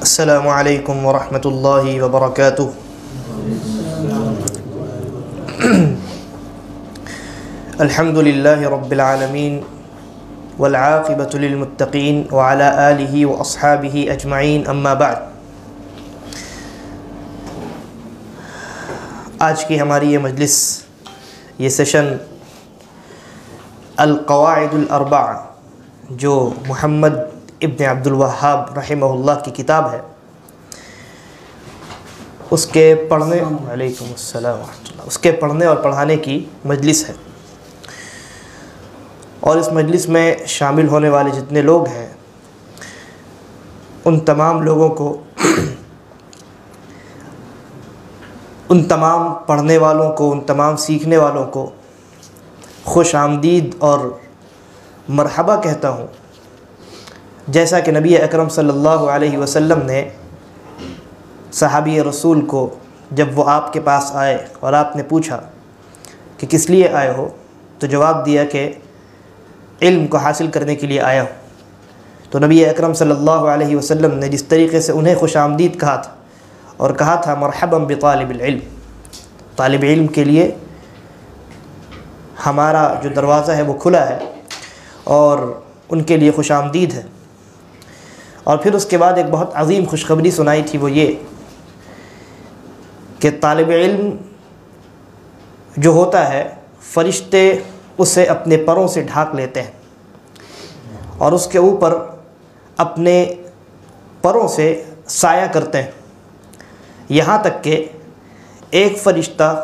السلام علیکم ورحمۃ اللہ وبرکاتہ۔ الحمد للہ رب العالمین والعاقبۃ للمتقین وعلی آلہ واصحابہ اجمعین، اما بعد۔ آج کی ہماری یہ مجلس، یہ سیشن القواعد الاربع جو محمد ابن عبد الوہاب رحمہ اللہ کی کتاب ہے، اس کے پڑھنے وعلیکم السلام ورحمۃ اللہ اس کے پڑھنے اور پڑھانے کی مجلس ہے، اور اس مجلس میں شامل ہونے والے جتنے لوگ ہیں ان تمام لوگوں کو، ان تمام پڑھنے والوں کو، ان تمام سیکھنے والوں کو خوش آمدید اور مرحبا کہتا ہوں، جیسا کہ نبی اکرم صلی اللہ علیہ وسلم نے صحابی رسول کو جب وہ آپ کے پاس آئے اور آپ نے پوچھا کہ کس لیے آئے ہو، تو جواب دیا کہ علم کو حاصل کرنے کے لیے آیا ہوں۔ تو نبی اکرم صلی اللہ علیہ وسلم نے جس طریقے سے انہیں خوش آمدید کہا تھا اور کہا تھا مرحبا بطالب العلم، طالب علم کے لیے ہمارا جو دروازہ ہے وہ کھلا ہے اور ان کے لیے خوش آمدید ہے۔ اور پھر اس کے بعد ایک بہت عظیم خوشخبری سنائی تھی، وہ یہ کہ طالب علم جو ہوتا ہے فرشتے اسے اپنے پروں سے ڈھانک لیتے ہیں اور اس کے اوپر اپنے پروں سے سایہ کرتے ہیں، یہاں تک کہ ایک فرشتہ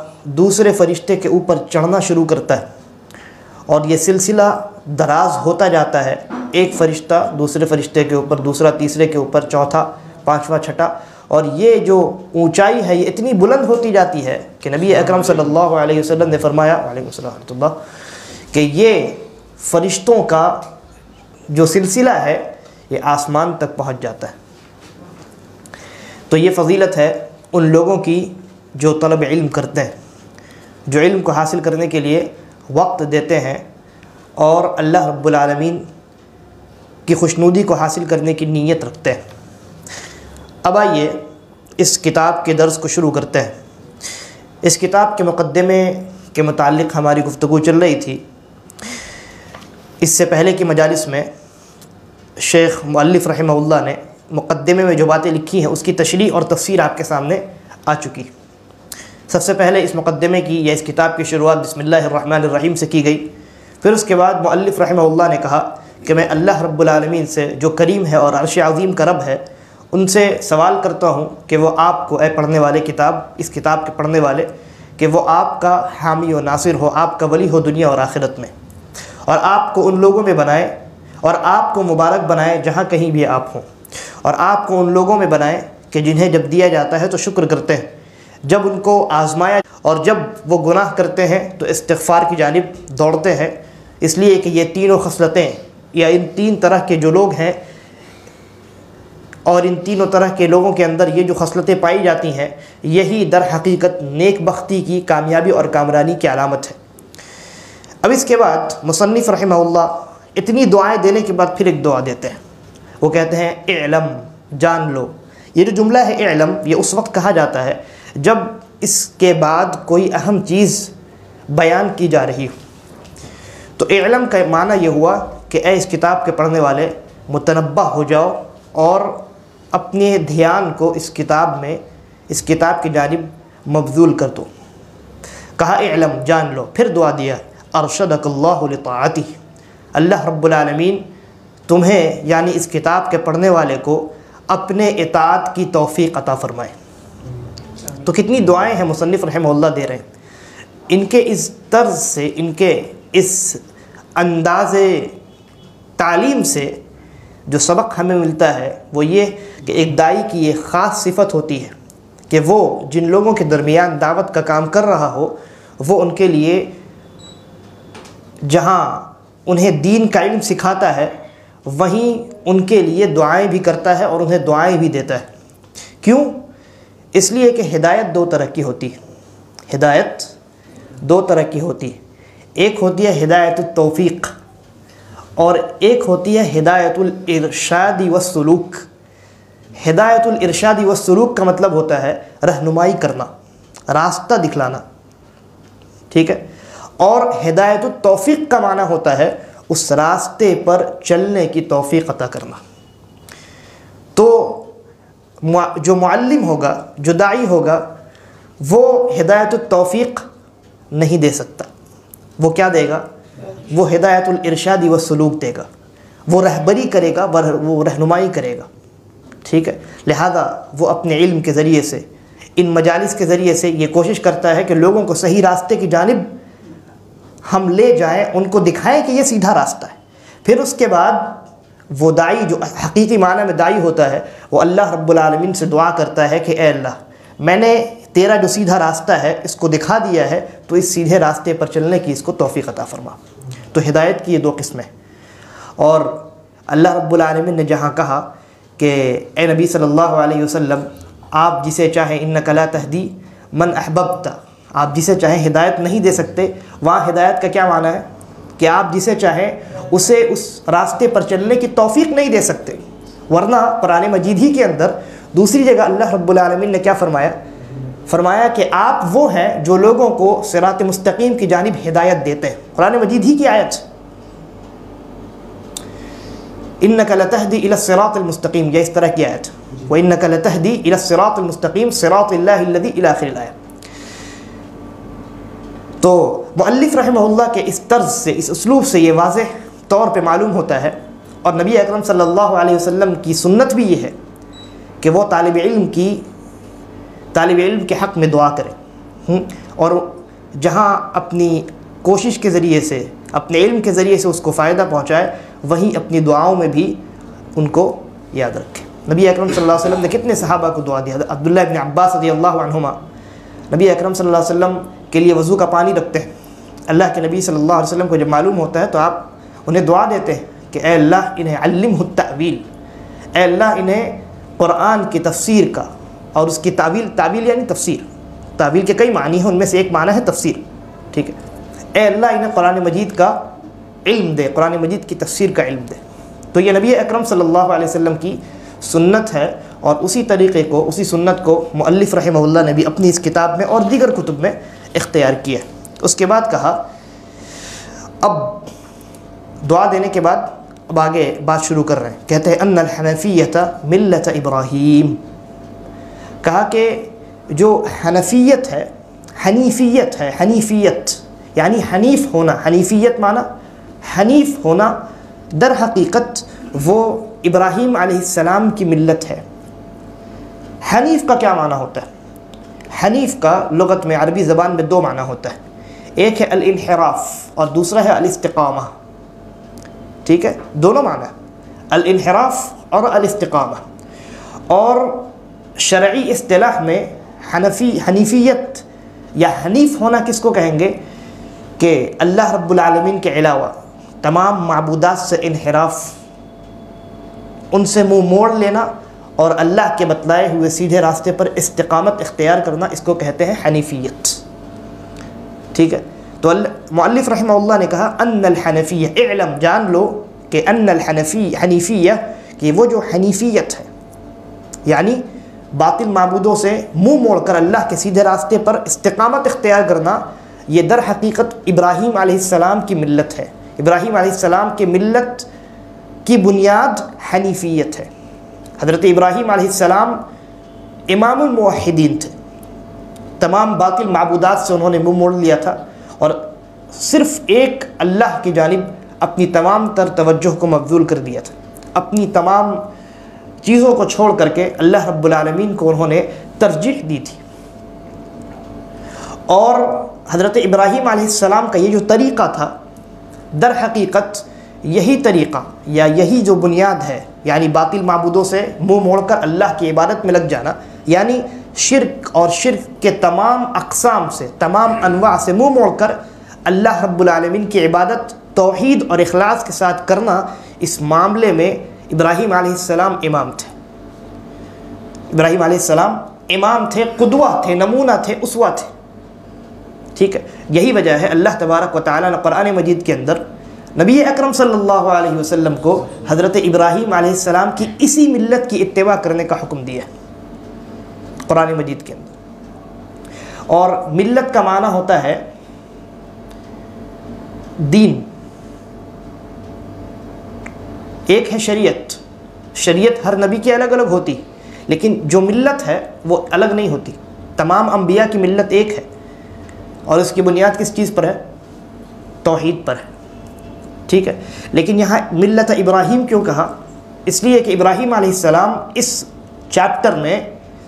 دوسرے فرشتے کے اوپر چڑھنا شروع کرتا ہے اور یہ سلسلہ دراز ہوتا جاتا ہے، ایک فرشتہ دوسرے فرشتے کے اوپر، دوسرا تیسرے کے اوپر، چوتھا، پانچواں، چھٹا، اور یہ جو اونچائی ہے یہ اتنی بلند ہوتی جاتی ہے کہ نبی اکرم صلی اللہ علیہ وسلم نے فرمایا وعلیکم السلام ورحمۃ اللہ کہ یہ فرشتوں کا جو سلسلہ ہے یہ آسمان تک پہنچ جاتا ہے۔ تو یہ فضیلت ہے ان لوگوں کی جو طلب علم کرتے ہیں، جو علم کو حاصل کرنے کے لیے وقت دیتے ہیں اور اللہ رب العالمین کی خوشنودی کو حاصل کرنے کی نیت رکھتے ہیں۔ اب آئیے اس کتاب کے درس کو شروع کرتے ہیں۔ اس کتاب کے مقدمے کے متعلق ہماری گفتگو چل رہی تھی۔ اس سے پہلے کی مجالس میں شیخ مؤلف رحمہ اللہ نے مقدمے میں جو باتیں لکھی ہیں اس کی تشریح اور تفسیر آپ کے سامنے آ چکی۔ سب سے پہلے اس مقدمے کی یا اس کتاب کی شروعات بسم اللہ الرحمن الرحیم سے کی گئی، پھر اس کے بعد مؤلف رحمہ اللہ نے کہا کہ میں اللہ رب العالمین سے جو کریم ہے اور عرش عظیم کا رب ہے ان سے سوال کرتا ہوں کہ وہ آپ کو، اے پڑھنے والے کتاب، اس کتاب کے پڑھنے والے، کہ وہ آپ کا حامی و ناصر ہو، آپ کا ولی ہو دنیا اور آخرت میں، اور آپ کو ان لوگوں میں بنائے اور آپ کو مبارک بنائے جہاں کہیں بھی آپ ہوں، اور آپ کو ان لوگوں میں بنائے کہ جنہیں جب دیا جاتا ہے تو شکر کرتے ہیں، جب ان کو آزمایا اور جب وہ گناہ کرتے ہیں تو استغفار کی جانب دوڑتے ہیں، اس لیے کہ یہ تینوں خصلتیں یا ان تین طرح کے جو لوگ ہیں اور ان تینوں طرح کے لوگوں کے اندر یہ جو خصلتیں پائی جاتی ہیں یہی در حقیقت نیک بختی کی، کامیابی اور کامرانی کی علامت ہے۔ اب اس کے بعد مصنف رحمہ اللہ اتنی دعائیں دینے کے بعد پھر ایک دعا دیتے ہیں، وہ کہتے ہیں اعلم، جان لو۔ یہ جو جملہ ہے اعلم، یہ اس وقت کہا جاتا ہے جب اس کے بعد کوئی اہم چیز بیان کی جا رہی ہو۔ تو اعلم کا معنی یہ ہوا کہ اے اس کتاب کے پڑھنے والے متنبہ ہو جاؤ اور اپنے دھیان کو اس کتاب میں، اس کتاب کی جانب مبذول کر دو۔ کہا اعلم، جان لو، پھر دعا دیا ارشدک اللہ لطاعتہ، اللہ رب العالمین تمہیں یعنی اس کتاب کے پڑھنے والے کو اپنے اطاعت کی توفیق عطا فرمائے۔ تو کتنی دعائیں ہیں مصنف رحمہ اللہ دے رہے ہیں۔ ان کے اس طرز سے، ان کے اس انداز تعلیم سے جو سبق ہمیں ملتا ہے وہ یہ کہ ایک داعی کی یہ خاص صفت ہوتی ہے کہ وہ جن لوگوں کے درمیان دعوت کا کام کر رہا ہو وہ ان کے لیے جہاں انہیں دین کا علم سکھاتا ہے وہیں ان کے لیے دعائیں بھی کرتا ہے اور انہیں دعائیں بھی دیتا ہے۔ کیوں؟ اس لیے کہ ہدایت دو طرح کی ہوتی ہے، ہدایت دو طرح کی ہوتی ہے، ایک ہوتی ہے ہدایت التوفیق اور ایک ہوتی ہے ہدایت الارشاد والسلوک۔ ہدایت الارشاد والسلوک کا مطلب ہوتا ہے رہنمائی کرنا، راستہ دکھلانا، ٹھیک ہے، اور ہدایت التوفیق کا معنی ہوتا ہے اس راستے پر چلنے کی توفیق عطا کرنا۔ تو جو معلم ہوگا، جو داعی ہوگا، وہ ہدایت التوفیق نہیں دے سکتا، وہ کیا دے گا؟ وہ ہدایت الارشاد والسلوک دے گا، وہ رہبری کرے گا، وہ رہنمائی کرے گا، ٹھیک ہے۔ لہذا وہ اپنے علم کے ذریعے سے، ان مجالس کے ذریعے سے یہ کوشش کرتا ہے کہ لوگوں کو صحیح راستے کی جانب ہم لے جائیں، ان کو دکھائیں کہ یہ سیدھا راستہ ہے۔ پھر اس کے بعد وہ داعی جو حقیقی معنی میں داعی ہوتا ہے، وہ اللہ رب العالمین سے دعا کرتا ہے کہ اے اللہ، میں نے تیرا جو سیدھا راستہ ہے اس کو دکھا دیا ہے، تو اس سیدھے راستے پر چلنے کی اس کو توفیق عطا فرما۔ تو ہدایت کی یہ دو قسمیں، اور اللہ رب العالمین نے جہاں کہا کہ اے نبی صلی اللہ علیہ وسلم، آپ جسے چاہیں انک لا تہدی من احببت، آپ جسے چاہیں ہدایت نہیں دے سکتے، وہاں ہدایت کا کیا معنی ہے کہ آپ جسے چاہیں اسے اس راستے پر چلنے کی توفیق نہیں دے سکتے۔ ورنہ قرآن مجید ہی کے اندر دوسری جگہ اللہ رب العالمین نے کیا فرمایا کہ آپ وہ ہیں جو لوگوں کو صراط مستقیم کی جانب ہدایت دیتے ہیں۔ قرآن مجید ہی کی آیت، انک لتہدی الی الصراط المستقیم، یہ اس طرح کی آیت، وانک لتہدی الی الصراط المستقیم صراط اللہ الذی الی آخر الآیہ۔ تو مؤلف رحمہ اللہ کے اس طرز سے، اس اسلوب سے یہ واضح طور پہ معلوم ہوتا ہے، اور نبی اکرم صلی اللہ علیہ وسلم کی سنت بھی یہ ہے کہ وہ طالب علم کے حق میں دعا کرے، اور جہاں اپنی کوشش کے ذریعے سے، اپنے علم کے ذریعے سے اس کو فائدہ پہنچائے، وہیں اپنی دعاؤں میں بھی ان کو یاد رکھے۔ نبی اکرم صلی اللہ علیہ وسلم نے کتنے صحابہ کو دعا دیا؟ عبداللہ ابن عباس رضی اللہ عنہما نبی اکرم صلی اللہ علیہ وسلم کے لیے وضو کا پانی رکھتے ہیں۔ اللہ کے نبی صلی اللہ علیہ وسلم کو جب معلوم ہوتا ہے تو آپ انہیں دعا دیتے ہیں کہ اے اللہ انہیں علمہ التأویل، اے اللہ انہیں قرآن کی تفسیر کا اور اس کی تعویل یعنی تفسیر، تعویل کے کئی معنی ہیں، ان میں سے ایک معنی ہے تفسیر، ٹھیک ہے، اے اللہ انہیں قرآن مجید کا علم دے، قرآن مجید کی تفسیر کا علم دے۔ تو یہ نبی اکرم صلی اللہ علیہ وسلم کی سنت ہے، اور اسی طریقے کو، اسی سنت کو مؤلف رحمہ اللہ نے بھی اپنی اس کتاب میں اور دیگر کتب میں اختیار کیا۔ اس کے بعد کہا، اب دعا دینے کے بعد اب آگے بات شروع کر رہے ہیں، کہتے ہیں ان الحنفیۃ ملت ابراہیم، کہا کہ جو حنفیت ہے، حنیفیت یعنی حنیف ہونا، حنیفیت معنی حنیف ہونا، در حقیقت وہ ابراہیم علیہ السلام کی ملت ہے۔ حنیف کا کیا معنی ہوتا ہے؟ حنیف کا لغت میں، عربی زبان میں دو معنی ہوتا ہے، ایک ہے الانحراف اور دوسرا ہے الاستقامہ، ٹھیک ہے، دونوں معنی الانحراف اور الاستقامہ۔ اور شرعی اصطلاح میں حنیفیت یا حنیف ہونا کس کو کہیں گے؟ کہ اللہ رب العالمین کے علاوہ تمام معبودات سے انحراف، ان سے منہ موڑ لینا، اور اللہ کے بتلائے ہوئے سیدھے راستے پر استقامت اختیار کرنا، اس کو کہتے ہیں حنیفیت، ٹھیک ہے۔ تو مؤلف رحمہ اللہ نے کہا ان الحنفیہ، اعلم جان لو کہ ان حنیفیہ کہ وہ جو حنیفیت ہے، یعنی باطل معبودوں سے منہ موڑ کر اللہ کے سیدھے راستے پر استقامت اختیار کرنا، یہ در حقیقت ابراہیم علیہ السلام کی ملت ہے۔ ابراہیم علیہ السلام کی ملت کی بنیاد حنیفیت ہے۔ حضرت ابراہیم علیہ السلام امام الموحدین تھے، تمام باطل معبودات سے انہوں نے منہ موڑ لیا تھا، اور صرف ایک اللہ کی جانب اپنی تمام تر توجہ کو مبذول کر دیا تھا، اپنی تمام چیزوں کو چھوڑ کر کے اللہ رب العالمین کو انہوں نے ترجیح دی تھی۔ اور حضرت ابراہیم علیہ السلام کا یہ جو طریقہ تھا، در حقیقت یہی طریقہ یا یہی جو بنیاد ہے، یعنی باطل معبودوں سے منہ موڑ کر اللہ کی عبادت میں لگ جانا، یعنی شرک اور شرک کے تمام اقسام سے، تمام انواع سے منہ موڑ کر اللہ رب العالمین کی عبادت توحید اور اخلاص کے ساتھ کرنا، اس معاملے میں ابراہیم علیہ السلام امام تھے۔ ابراہیم علیہ السلام امام تھے، قدوہ تھے، نمونہ تھے، اسوہ تھے، ٹھیک ہے۔ یہی وجہ ہے اللہ تبارک و تعالیٰ نے قرآن مجید کے اندر نبی اکرم صلی اللہ علیہ وسلم کو حضرت ابراہیم علیہ السلام کی اسی ملت کی اتباع کرنے کا حکم دیا ہے قرآن مجید کے اندر۔ اور ملت کا معنی ہوتا ہے دین۔ ایک ہے شریعت، شریعت ہر نبی کی الگ الگ ہوتی، لیکن جو ملت ہے وہ الگ نہیں ہوتی۔ تمام انبیاء کی ملت ایک ہے، اور اس کی بنیاد کس چیز پر ہے؟ توحید پر ہے، ٹھیک ہے۔ لیکن یہاں ملت ابراہیم کیوں کہا؟ اس لیے کہ ابراہیم علیہ السلام اس چیپٹر میں،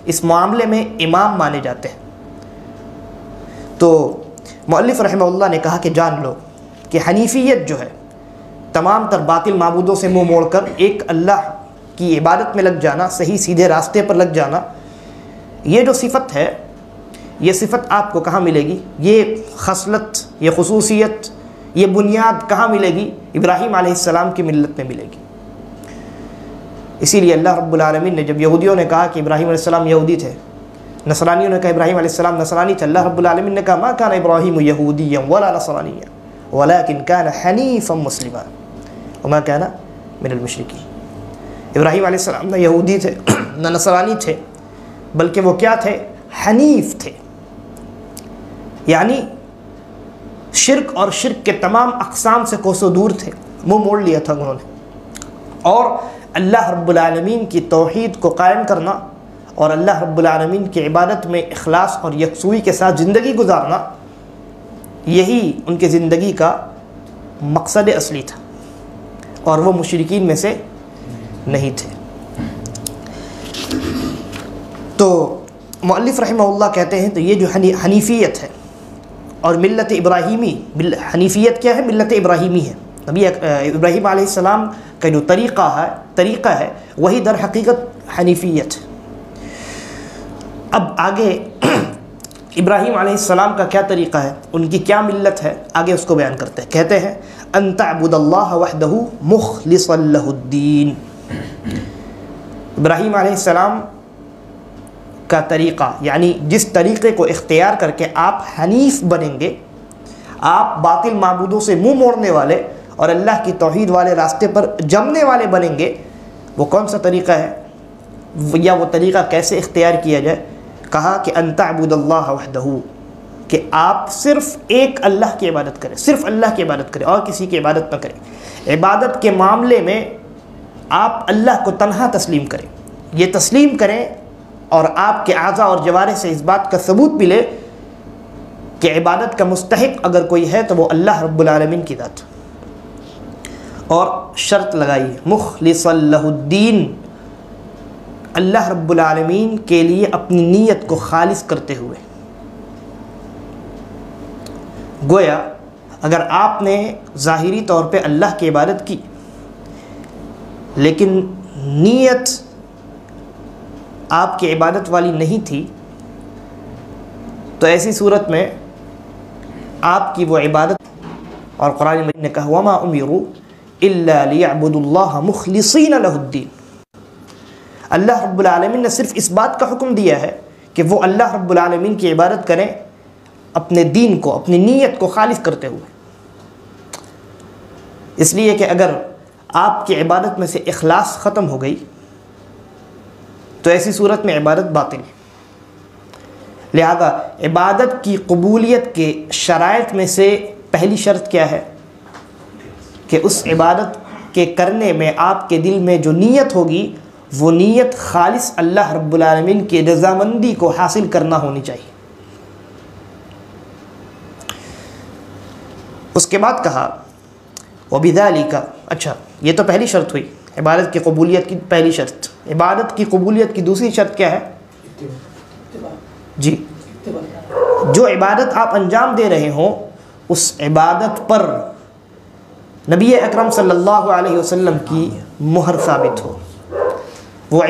اس معاملے میں امام مانے جاتے ہیں۔ تو مؤلف رحمہ اللہ نے کہا کہ جان لو کہ حنیفیت جو ہے، تمام تر باطل معبودوں سے منہ موڑ کر ایک اللہ کی عبادت میں لگ جانا، صحیح سیدھے راستے پر لگ جانا، یہ جو صفت ہے، یہ صفت آپ کو کہاں ملے گی؟ یہ خصلت، یہ خصوصیت، یہ بنیاد کہاں ملے گی؟ ابراہیم علیہ السلام کی ملت میں ملے گی۔ اسی لیے اللہ رب العالمین نے جب یہودیوں نے کہا کہ ابراہیم علیہ السلام یہودی تھے، نصرانیوں نے کہا ابراہیم علیہ السلام نصرانی تھے، اللہ رب العالمین نے کہا ما کان ابراہیم یہودیا ولا نصرانیا ولکن کان حنیفا مسلما وما کان من المشرکین۔ ابراہیم علیہ السلام نہ یہودی تھے نہ نصرانی تھے، بلکہ وہ کیا تھے؟ حنیف تھے، یعنی شرک اور شرک کے تمام اقسام سے کوسوں دور تھے، منہ موڑ لیا تھا انہوں نے۔ اور اللہ رب العالمین کی توحید کو قائم کرنا اور اللہ رب العالمین کی عبادت میں اخلاص اور یکسوئی کے ساتھ زندگی گزارنا، یہی ان کی زندگی کا مقصد اصلی تھا، اور وہ مشرکین میں سے نہیں تھے۔ تو مؤلف رحمہ اللہ کہتے ہیں تو یہ جو حنیفیت ہے اور ملت ابراہیمی، حنیفیت کیا ہے؟ ملت ابراہیمی ہے۔ نبی ابراہیم علیہ السلام کا جو طریقہ ہے وہی در حقیقت حنیفیت ہے۔ اب آگے ابراہیم علیہ السلام کا کیا طریقہ ہے، ان کی کیا ملت ہے، آگے اس کو بیان کرتے ہیں۔ کہتے ہیں ان تعبد اللہ وحدہ مخلصا لہ الدین۔ ابراہیم علیہ السلام کا طریقہ، یعنی جس طریقے کو اختیار کر کے آپ حنیف بنیں گے، آپ باطل معبودوں سے منہ موڑنے والے اور اللہ کی توحید والے راستے پر جمنے والے بنیں گے، وہ کون سا طریقہ ہے، یا وہ طریقہ کیسے اختیار کیا جائے؟ کہا کہ ان تعبد اللہ وحدہ، کہ آپ صرف ایک اللہ کی عبادت کریں، صرف اللہ کی عبادت کریں اور کسی کی عبادت نہ کریں۔ عبادت کے معاملے میں آپ اللہ کو تنہا تسلیم کریں، یہ تسلیم کریں، اور آپ کے اعضاء اور جوارح سے اس بات کا ثبوت ملے کہ عبادت کا مستحق اگر کوئی ہے تو وہ اللہ رب العالمین کی ذات۔ اور شرط لگائیے مخلصا لہ الدین، اللہ رب العالمین کے لیے اپنی نیت کو خالص کرتے ہوئے۔ گویا اگر آپ نے ظاہری طور پہ اللہ کی عبادت کی لیکن نیت آپ کی عبادت والی نہیں تھی، تو ایسی صورت میں آپ کی وہ عبادت، اور قرآن مجید نے کہا وَمَا أُمِرُوا إِلَّا لِيَعْبُدُوا اللَّهَ مُخْلِصِينَ لَهُ الدِّينَ۔ اللہ رب العالمین نے صرف اس بات کا حکم دیا ہے کہ وہ اللہ رب العالمین کی عبادت کریں اپنے دین کو، اپنی نیت کو خالص کرتے ہوئے۔ اس لیے کہ اگر آپ کی عبادت میں سے اخلاص ختم ہو گئی تو ایسی صورت میں عبادت باطل ہے۔ لہذا عبادت کی قبولیت کے شرائط میں سے پہلی شرط کیا ہے کہ اس عبادت کے کرنے میں آپ کے دل میں جو نیت ہوگی وہ نیت خالص اللہ رب العالمین کی رضامندی کو حاصل کرنا ہونی چاہیے۔ اس کے بعد کہا وَبِذَلِكَ، اچھا یہ تو پہلی شرط ہوئی، عبادت کی قبولیت کی پہلی شرط۔ عبادت کی قبولیت کی دوسری شرط کیا ہے؟ جی، جو عبادت آپ انجام دے رہے ہوں اس عبادت پر نبی اکرم صلی اللہ علیہ وسلم کی مہر ثابت ہو۔ وہ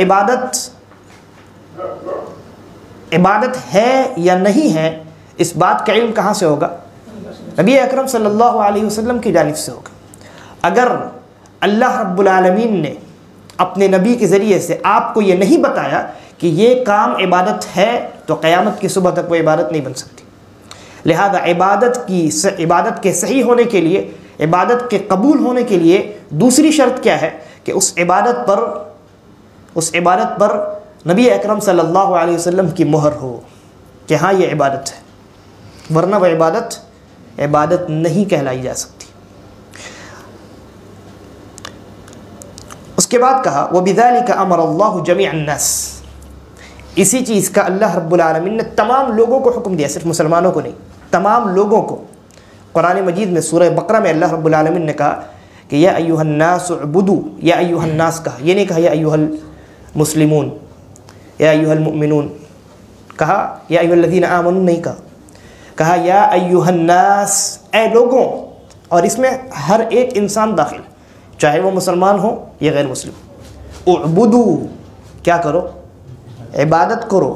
عبادت ہے یا نہیں ہے، اس بات کا علم کہاں سے ہوگا؟ نبی اکرم صلی اللہ علیہ وسلم کی جانب سے ہوگا۔ اگر اللہ رب العالمین نے اپنے نبی کے ذریعے سے آپ کو یہ نہیں بتایا کہ یہ کام عبادت ہے تو قیامت کی صبح تک وہ عبادت نہیں بن سکتی۔ لہذا عبادت کے صحیح ہونے کے لیے عبادت کے قبول ہونے کے لیے دوسری شرط کیا ہے کہ اس عبادت پر نبی اکرم صلی اللہ علیہ وسلم کی مہر ہو کہ ہاں یہ عبادت ہے، ورنہ وہ عبادت نہیں کہلائی جا سکتی۔ اس کے بعد کہا وَبِذَلِكَ أَمَرَ اللَّهُ جَمِيعَ النَّاسِ، اسی چیز کا اللہ رب العالمین نے تمام لوگوں کو حکم دیا، صرف مسلمانوں کو نہیں، تمام لوگوں کو۔ قرآن مجید میں سورہ بقرہ میں اللہ رب العالمین نے کہا کہ یا ایھا الناس اعبدوا، یا ایھا الناس کہا، یہ نہیں کہا یا ایھا المسلمون یا ایھا المؤمنون، کہا یا ایھا الذین آمنوا نہیں کہا یا ایھا الناس، اے لوگوں، اور اس میں ہر ایک انسان داخل، چاہے وہ مسلمان ہو یا غیر مسلم۔ اعبدوا، کیا کرو؟ عبادت کرو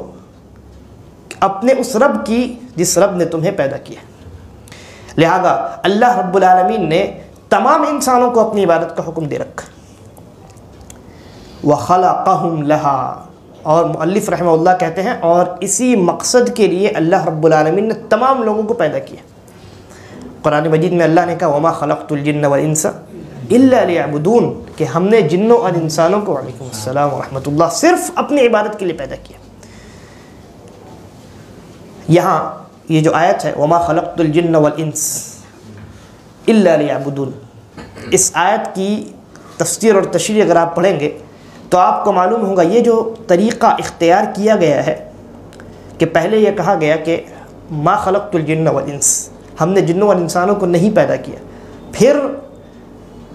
اپنے اس رب کی جس رب نے تمہیں پیدا کیا۔ لہذا اللہ رب العالمین نے تمام انسانوں کو اپنی عبادت کا حکم دے رکھا۔ وَخَلَقَهُمْ لَهَا، اور مؤلف رحمہ اللہ کہتے ہیں اور اسی مقصد کے لیے اللہ رب العالمین نے تمام لوگوں کو پیدا کیا۔ قرآن مجید میں اللہ نے کہا وَمَا خَلَقْتُ الْجِنَّ وَالْإِنسَ إِلَّا لِيَعْبُدُونَ، کہ ہم نے جنوں اور انسانوں کو، وعلیکم السلام ورحمۃ اللہ، صرف اپنی عبادت کے لیے پیدا کیا۔ یہاں یہ جو آیت ہے وَمَا خَلَقْتُ الْجِنَّ وَالْإِنسَ إِلَّا لِيَعْبُدُونَ، اس آیت کی تفسیر اور تشریح اگر آپ پڑھیں گے تو آپ کو معلوم ہوگا یہ جو طریقہ اختیار کیا گیا ہے کہ پہلے یہ کہا گیا کہ ما خلقت الجن والانس، ہم نے جنوں اور انسانوں کو نہیں پیدا کیا، پھر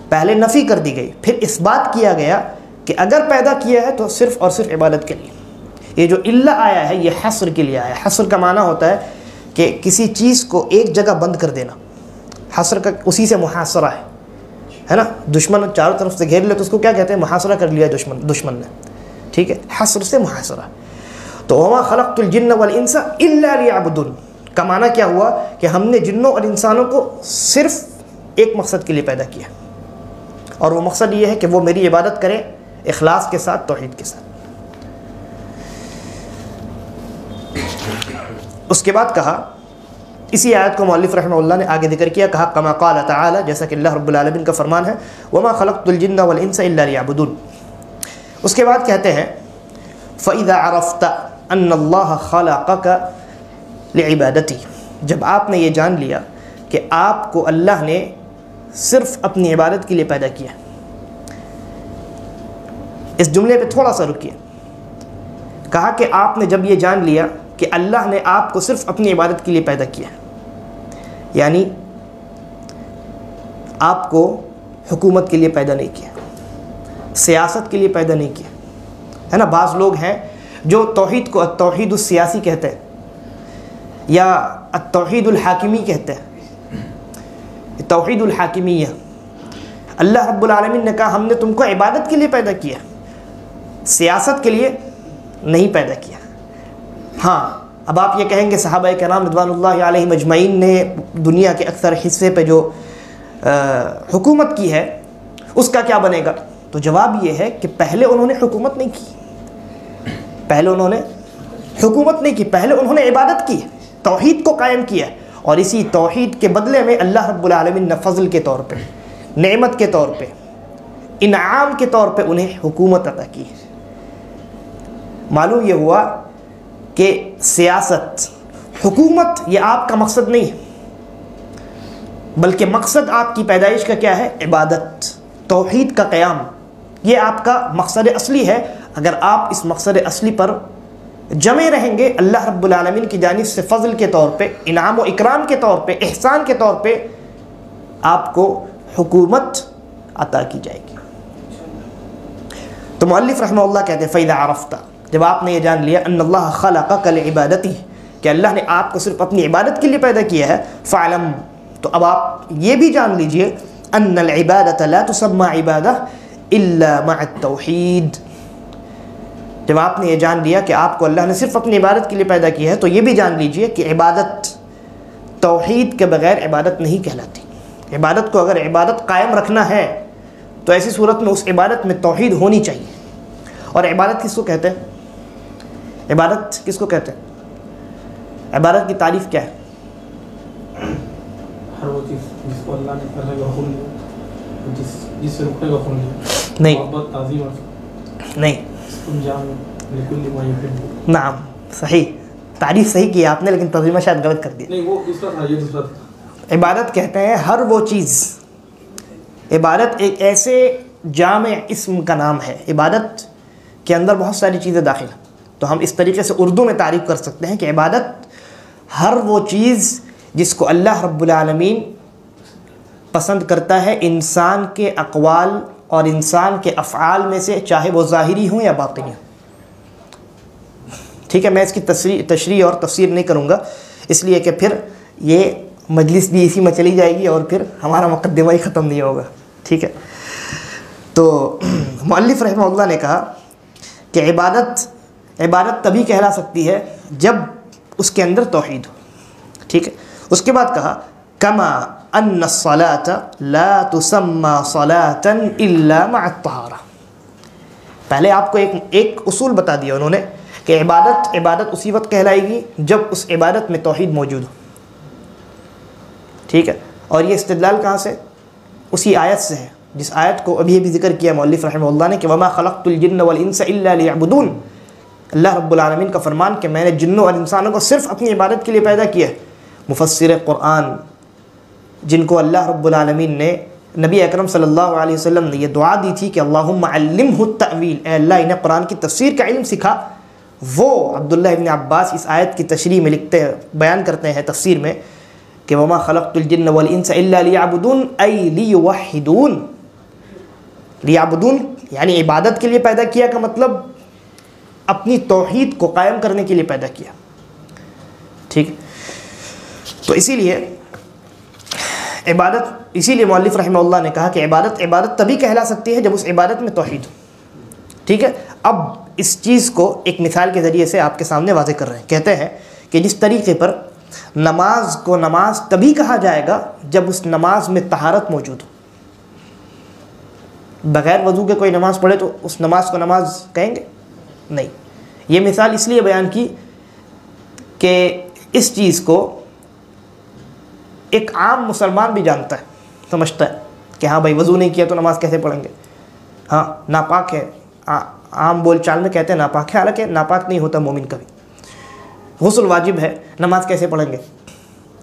پہلے نفی کر دی گئی، پھر اس بات کیا گیا کہ اگر پیدا کیا ہے تو صرف اور صرف عبادت کے لیے۔ یہ جو الا آیا ہے یہ حصر کے لیے آیا ہے۔ حصر کا معنی ہوتا ہے کہ کسی چیز کو ایک جگہ بند کر دینا، حصر کا اسی سے محاصرہ ہے نا، دشمن چاروں طرف سے گھیر لے تو اس کو کیا کہتے ہیں؟ محاصرہ کر لیا دشمن نے، ٹھیک ہے، حصر سے محاصرہ۔ تو وما خلقت الجن والانس الا لیعبدون کا معنی کیا ہوا کہ ہم نے جنوں اور انسانوں کو صرف ایک مقصد کے لیے پیدا کیا، اور وہ مقصد یہ ہے کہ وہ میری عبادت کریں اخلاص کے ساتھ، توحید کے ساتھ۔ اس کے بعد کہا، اسی آیت کو مؤلف رحمہ اللہ نے آگے ذکر کیا، کہا کما قال تعالی، جیسا کہ اللہ رب العالمین کا فرمان ہے وما خلقت الجن والانس الا لیعبدون۔ اس کے بعد کہتے ہیں فاذا عرفت ان اللہ خلقک لعبادتی، جب آپ نے یہ جان لیا کہ آپ کو اللہ نے صرف اپنی عبادت کے لیے پیدا کیا۔ اس جملے پہ تھوڑا سا رکیے، کہا کہ آپ نے جب یہ جان لیا کہ اللہ نے آپ کو صرف اپنی عبادت کے لیے پیدا کیا، یعنی آپ کو حکومت کے لیے پیدا نہیں کیا، سیاست کے لیے پیدا نہیں کیا، ہے نا۔ بعض لوگ ہیں جو توحید کو التوحید السیاسی کہتے ہیں یا التوحید الحاکمی کہتے ہیں، توحید الحاکمیہ۔ اللہ رب العالمین نے کہا ہم نے تم کو عبادت کے لیے پیدا کیا، سیاست کے لیے نہیں پیدا کیا۔ ہاں اب آپ یہ کہیں گے صحابہ کرام رضوان اللہ علیہم اجمعین نے دنیا کے اکثر حصے پہ جو حکومت کی ہے اس کا کیا بنے گا؟ تو جواب یہ ہے کہ پہلے انہوں نے حکومت نہیں کی، پہلے انہوں نے حکومت نہیں کی، پہلے انہوں نے عبادت کی، توحید کو قائم کیا، اور اسی توحید کے بدلے میں اللہ رب العالمین نے فضل کے طور پہ، نعمت کے طور پہ، انعام کے طور پہ انہیں حکومت عطا کی۔ معلوم یہ ہوا کہ سیاست، حکومت یہ آپ کا مقصد نہیں ہے، بلکہ مقصد آپ کی پیدائش کا کیا ہے؟ عبادت، توحید کا قیام، یہ آپ کا مقصد اصلی ہے۔ اگر آپ اس مقصد اصلی پر جمے رہیں گے، اللہ رب العالمین کی جانب سے فضل کے طور پہ، انعام و اکرام کے طور پہ، احسان کے طور پہ آپ کو حکومت عطا کی جائے گی۔ تو مؤلف رحمہ اللہ کہتے ہیں فَإِذَا عَرَفْتَ، جب آپ نے یہ جان لیا ان اللہ خلقک لعبادتی، کہ اللہ نے آپ کو صرف اپنی عبادت کے لیے پیدا کیا ہے، فَعْلَمْ، تو اب آپ یہ بھی جان لیجئے ان العبادۃ لا تسمى عبادہ الا مع التوحید۔ جب آپ نے یہ جان لیا کہ آپ کو اللہ نے صرف اپنی عبادت کے لیے پیدا کیا ہے تو یہ بھی جان لیجئے کہ عبادت توحید کے بغیر عبادت نہیں کہلاتی۔ عبادت کو اگر عبادت قائم رکھنا ہے تو ایسی صورت میں اس عبادت میں توحید ہونی چاہیے۔ اور عبادت کس کو کہتے ہیں؟ عبادت کس کو کہتے ہیں؟ عبادت کی تعریف کیا ہے؟ ہر وہ چیز جس کو اللہ نے کرنے کا حکم دیا، جس سے رکنے کا حکم دیا، نہیں محبت تعظیم اور نہیں، انجام لکل ما یحب. نعم صحیح، تعریف صحیح کی آپ نے، لیکن ترجمہ شاید غلط کر دیا. نہیں وہ دوسرا تھا، یہ دوسرا تھا. عبادت کہتے ہیں ہر وہ چیز، عبادت ایک ایسے جامع اسم کا نام ہے، عبادت کے اندر بہت ساری چیزیں داخل ہیں. تو ہم اس طریقے سے اردو میں تعریف کر سکتے ہیں کہ عبادت ہر وہ چیز جس کو اللہ رب العالمین پسند کرتا ہے انسان کے اقوال اور انسان کے افعال میں سے، چاہے وہ ظاہری ہوں یا باطنی ہوں. ٹھیک ہے، میں اس کی تشریح اور تفسیر نہیں کروں گا، اس لیے کہ پھر یہ مجلس بھی اسی میں چلی جائے گی اور پھر ہمارا مقدمہ ہی ختم نہیں ہوگا. ٹھیک ہے، تو مؤلف رحمہ اللہ نے کہا کہ عبادت تبھی کہلا سکتی ہے جب اس کے اندر توحید ہو. ٹھیک ہے، اس کے بعد کہا کما ان الصلاۃ لا تسمى صلاۃ الا مع الطہارہ. پہلے آپ کو ایک اصول بتا دیا انہوں نے کہ عبادت اسی وقت کہلائے گی جب اس عبادت میں توحید موجود ہو. ٹھیک ہے، اور یہ استدلال کہاں سے؟ اسی آیت سے ہے جس آیت کو ابھی ذکر کیا مؤلف رحمہ اللہ نے کہ وما خلقت الجن والانس الا ليعبدون. اللہ رب العالمین کا فرمان کہ میں نے جنوں اور انسانوں کو صرف اپنی عبادت کے لیے پیدا کیا ہے. مفسر قرآن جن کو اللہ رب العالمین نے، نبی اکرم صلی اللہ علیہ وسلم نے یہ دعا دی تھی کہ اللہم علمہ التأویل، اے اللہ انہیں قرآن کی تفسیر کا علم سکھا، وہ عبداللہ ابن عباس اس آیت کی تشریح میں بیان کرتے ہیں تفسیر میں کہ وما خلقت الجن والانس الا لیعبدون ای لیوحدون. لیعبدون یعنی عبادت کے لیے پیدا کیا کا مطلب اپنی توحید کو قائم کرنے کے لیے پیدا کیا. ٹھیک، تو اسی لیے مؤلف رحمہ اللہ نے کہا کہ عبادت تبھی کہلا سکتی ہے جب اس عبادت میں توحید ہو. ٹھیک ہے، اب اس چیز کو ایک مثال کے ذریعے سے آپ کے سامنے واضح کر رہے ہیں. کہتے ہیں کہ جس طریقے پر نماز کو نماز تبھی کہا جائے گا جب اس نماز میں طہارت موجود ہو. بغیر وضو کے کوئی نماز پڑھے تو اس نماز کو نماز کہیں گے؟ نہیں. یہ مثال اس لیے بیان کی کہ اس چیز کو ایک عام مسلمان بھی جانتا ہے، سمجھتا ہے کہ ہاں بھائی وضو نہیں کیا تو نماز کیسے پڑھیں گے، ہاں ناپاک ہے. عام بول چال میں کہتے ہیں ناپاک ہے، حالانکہ ناپاک نہیں ہوتا مومن کبھی. غسل واجب ہے، نماز کیسے پڑھیں گے؟